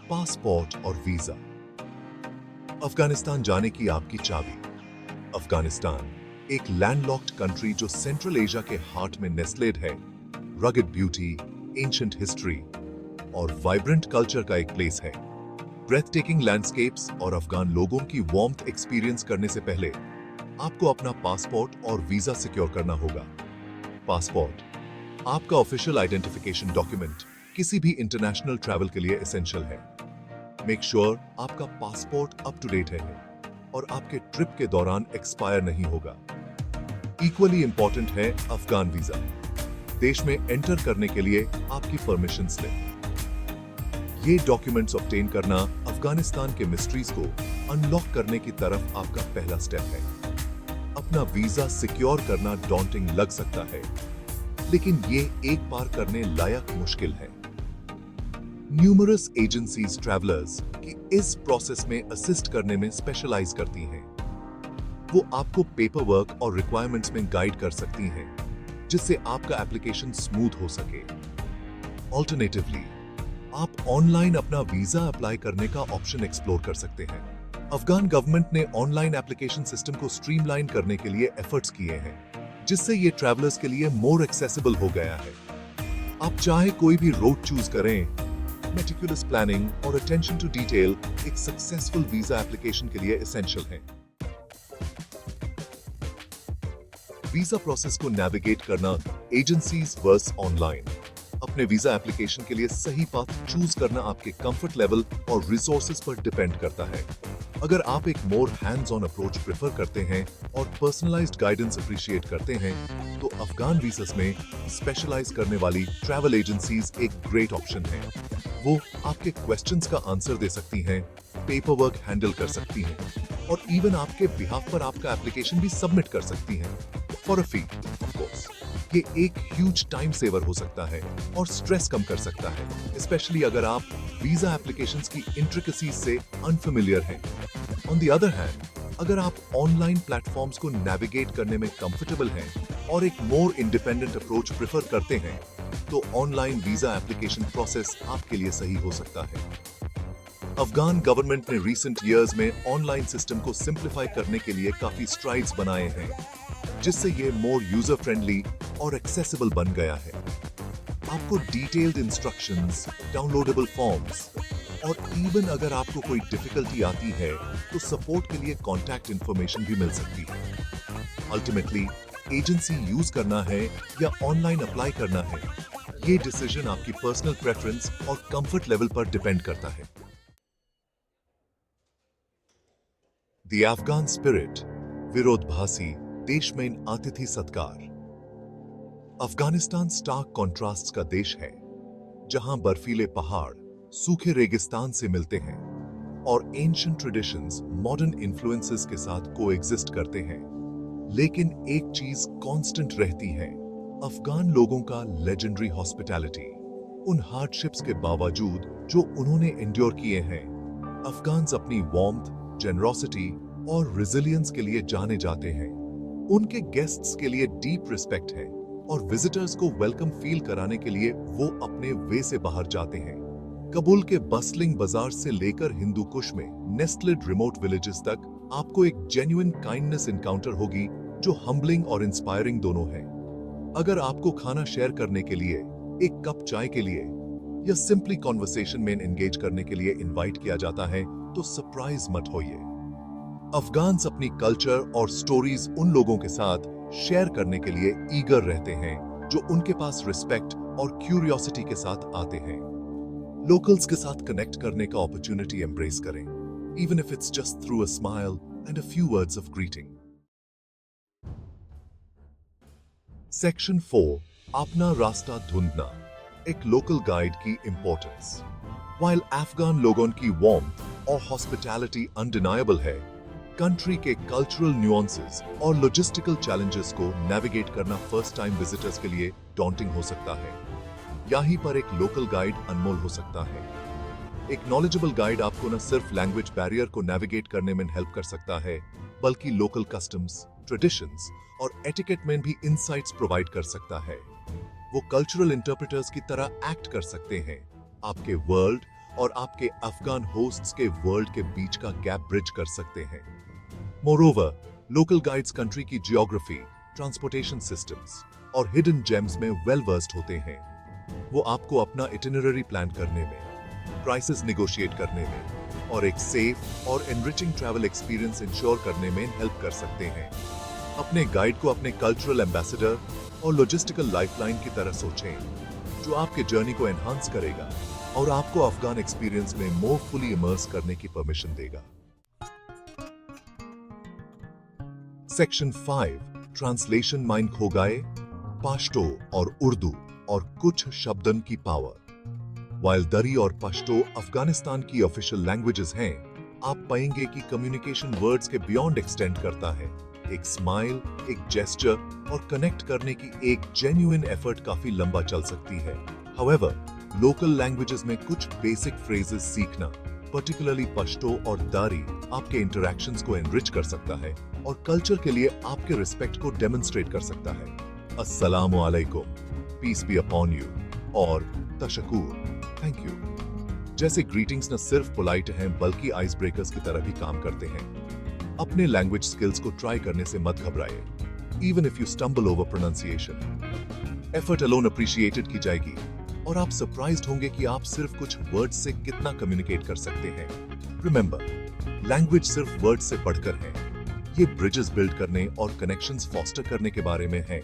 Passport और visa. Afghanistan जाने की आपकी चाबी। अफगानिस्तान एक लैंडलॉक्ड कंट्री जो सेंट्रल एशिया के हार्ट में नेस्लेड है। रगड ब्यूटी, एंशिएंट हिस्ट्री और वाइब्रेंट कल्चर का एक प्लेस है। ब्रेथ टेकिंग लैंडस्केप्स और अफगान लोगों की वार्मथ एक्सपीरियंस करने से पहले आपको अपना पासपोर्ट और वीजा सिक्योर करना होगा। पासपोर्ट आपका ऑफिशियल आइडेंटिफिकेशन डॉक्यूमेंट किसी भी इंटरनेशनल ट्रैवल के लिए एसेंशियल है। मेक श्योर आपका पासपोर्ट अप टू डेट है और आपके ट्रिप के दौरान एक्सपायर नहीं होगा। इक्वली इंपॉर्टेंट है अफगान वीजा। देश में एंटर करने के लिए आपकी परमिशन स्लिप। ये डॉक्यूमेंट्स ऑब्टेन करना अफगानिस्तान के मिस्ट्रीज को अनलॉक करने की तरफ आपका पहला स्टेप है। अपना वीजा सिक्योर करना डॉन्टिंग लग सकता है, लेकिन ये एक बार करने लायक मुश्किल है। न्यूमरस एजेंसीज ट्रैवलर्स की इस प्रोसेस में असिस्ट करने में स्पेशलाइज करती हैं। वो आपको पेपर वर्क और रिक्वायरमेंट्स में गाइड कर सकती हैं, जिससे आपका एप्लीकेशन स्मूथ हो सके। ऑल्टरनेटिवली, आप ऑनलाइन अपना वीजा अप्लाई करने का ऑप्शन एक्सप्लोर कर सकते हैं। अफगान गवर्नमेंट ने ऑनलाइन एप्लीकेशन सिस्टम को स्ट्रीमलाइन करने के लिए एफर्ट्स किए हैं, जिससे ये ट्रैवलर्स के लिए मोर एक्सेसिबल हो गया है। आप चाहे कोई भी रोड चूज करें, मेटिकुलस प्लानिंग और अटेंशन टू डिटेल एक सक्सेसफुल वीजा एप्लीकेशन के लिए एसेंशियल है। वीजा प्रोसेस को नेविगेट करना एजेंसीज वर्स ऑनलाइन। अपने वीजा एप्लीकेशन के लिए सही पाथ चूज करना आपके कंफर्ट लेवल और रिसोर्सेज पर डिपेंड करता है। अगर आप एक मोर हैंड्स ऑन अप्रोच प्रेफर करते हैं और पर्सनलाइज्ड गाइडेंस अप्रिशिएट करते हैं, तो अफगान वीजास में स्पेशलाइज करने वाली ट्रैवल एजेंसीज एक ग्रेट ऑप्शन है। वो आपके क्वेश्चंस का आंसर दे सकती हैं, पेपर वर्क हैंडल कर सकती हैं और इवन आपके बिहाफ पर आपका एप्लीकेशन भी सबमिट कर सकती हैं for a fee, of course. ये एक ह्यूज टाइम सेवर हो सकता है और स्ट्रेस कम कर सकता है, स्पेशली अगर आप वीजा एप्लीकेशंस की इंट्रिकेसीज से अनफेमिलियर हैं। ऑन द अदर हैंड, अगर आप ऑनलाइन प्लेटफॉर्म्स को नेविगेट करने में कंफर्टेबल हैं और एक मोर इंडिपेंडेंट अप्रोच प्रेफर करते हैं, तो ऑनलाइन वीजा एप्लीकेशन प्रोसेस आपके लिए सही हो सकता है। अफगान गवर्नमेंट ने रिसेंट ईयर्स में ऑनलाइन सिस्टम को सिंप्लीफाई करने के लिए काफी स्ट्राइड्स बनाए हैं, जिससे ये मोर यूजर फ्रेंडली और एक्सेसिबल बन गया है। आपको डिटेल्ड इंस्ट्रक्शंस, डाउनलोडेबल फॉर्म्स और इवन अगर आपको कोई डिफिकल्टी आती है, तो सपोर्ट के लिए कॉन्टैक्ट इंफॉर्मेशन भी मिल सकती है। अल्टीमेटली, एजेंसी यूज करना है या ऑनलाइन अप्लाई करना है, ये डिसीजन आपकी पर्सनल प्रेफरेंस और कंफर्ट लेवल पर डिपेंड करता है। द अफगान स्पिरिट, विरोधाभासी देश में इन आतिथ्य सत्कार। अफगानिस्तान स्टार्क कॉन्ट्रास्ट्स का देश है, जहां बर्फीले पहाड़ सूखे रेगिस्तान से मिलते हैं और एंशिएंट ट्रेडिशंस मॉडर्न इन्फ्लुएंसेस के साथ कोएग्जिस्ट करते हैं। लेकिन एक चीज कांस्टेंट रहती है, अफगान लोगों का लेजेंडरी हॉस्पिटैलिटी। उन हार्डशिप्स के बावजूद जो उन्होंने एंड्योर किए हैं, अफगान्स अपनी वार्मथ, जेनरोसिटी और रेजिलियंस के लिए जाने जाते हैं। उनके गेस्ट्स के लिए डीप रिस्पेक्ट है और विजिटर्स को वेलकम फील कराने के लिए वो अपने वे से बाहर जाते हैं। कबूल के बस्लिंग बाजार से लेकर हिंदू कुश में नेस्टलेड रिमोट विलेजेस तक आपको एक जेन्युइन काइंडनेस एनकाउंटर होगी, जो हम्बलिंग और इंस्पायरिंग दोनों है। अगर आपको खाना शेयर करने के लिए, एक कप चाय के लिए या सिंपली कॉन्वर्सेशन में एंगेज करने के लिए इनवाइट किया जाता है, तो सरप्राइज मत होइए। अफगान्स अपनी कल्चर और स्टोरीज उन लोगों के साथ शेयर करने के लिए ईगर रहते हैं जो उनके पास रिस्पेक्ट और क्यूरियोसिटी के साथ आते हैं। लोकल्स के साथ कनेक्ट करने का अपॉर्चुनिटी एम्ब्रेस करें, even if it's just through a smile and a few words of greeting. Section 4, अपना रास्ता ढूंढना, एक लोकल गाइड की इंपॉर्टेंस। While अफगान लोगों की वार्मथ और हॉस्पिटैलिटी अनडिनायबल है, कंट्री के कल्चरल न्यूएंसेस और लॉजिस्टिकल चैलेंजेस को नेविगेट करना फर्स्ट टाइम विजिटर्स के लिए डॉन्टिंग हो सकता है। यहीं पर एक लोकल गाइड अनमोल हो सकता है। एक नॉलेजेबल गाइड आपको न सिर्फ लैंग्वेज बैरियर को नेविगेट करने में हेल्प कर सकता है, बल्कि लोकल कस्टम्स, ट्रेडिशंस और एटिकेट में भी इंसाइट्स प्रोवाइड कर सकता है। वो कल्चरल इंटरप्रेटर्स की तरह एक्ट कर सकते हैं, आपके वर्ल्ड और आपके अफगान होस्ट्स के वर्ल्ड के बीच का गैप ब्रिज कर सकते हैं। मोरोवर, लोकल गाइड्स कंट्री की जियोग्राफी, ट्रांसपोर्टेशन सिस्टम्स और हिडन जेम्स में वेल वर्स्ड होते हैं। वो आपको अपना इटिनररी प्लान करने में, प्राइसेस निगोशिएट करने में और एक सेफ और एनरिचिंग ट्रैवल एक्सपीरियंस इंश्योर करने में हेल्प कर सकते हैं। अपने गाइड को अपने कल्चरल एम्बेसडर और लॉजिस्टिकल लाइफलाइन की तरह सोचें, जो आपके जर्नी को एनहांस करेगा और आपको अफगान एक्सपीरियंस में मोर फुली इमर्स करने की परमिशन देगा। सेक्शन 5, ट्रांसलेशन माइंड खोगाए, पश्तो और उर्दू और कुछ शब्दन की पावर। वाइल दरी और पश्तो अफगानिस्तान की ऑफिशियल लैंग्वेजेस हैं, आप पाएंगे कि कम्युनिकेशन वर्ड्स के बियॉन्ड एक्सटेंड करता है। एक स्माइल, एक जेस्चर और कनेक्ट करने की एक जेन्युइन एफर्ट काफी लंबा चल सकती है। However, लोकल लैंग्वेजेस में कुछ बेसिक फ्रेजेस सीखना, पर्टिकुलरली पश्तो और दारी, आपके इंटरैक्शंस को एनरिच कर सकता है और कल्चर के लिए आपके रिस्पेक्ट को डेमोन्स्ट्रेट कर सकता है। अस्सलामु अलैकुम, पीस बी अपॉन यू, और तशक्कुर, थैंक यू जैसे ग्रीटिंग्स न सिर्फ पोलाइट हैं बल्कि आइस ब्रेकर्स की तरह भी काम करते हैं। अपने लैंग्वेज स्किल्स को ट्राई करने से मत घबराइए, even if you stumble over pronunciation. Effort alone appreciated की जाएगी और आप सरप्राइज्ड होंगे कि आप सिर्फ कुछ वर्ड्स से कितना कम्युनिकेट कर सकते हैं। रिमेंबर, लैंग्वेज सिर्फ वर्ड्स से बढ़कर है। ये ब्रिजेस बिल्ड करने और कनेक्शंस फॉस्टर करने के बारे में है।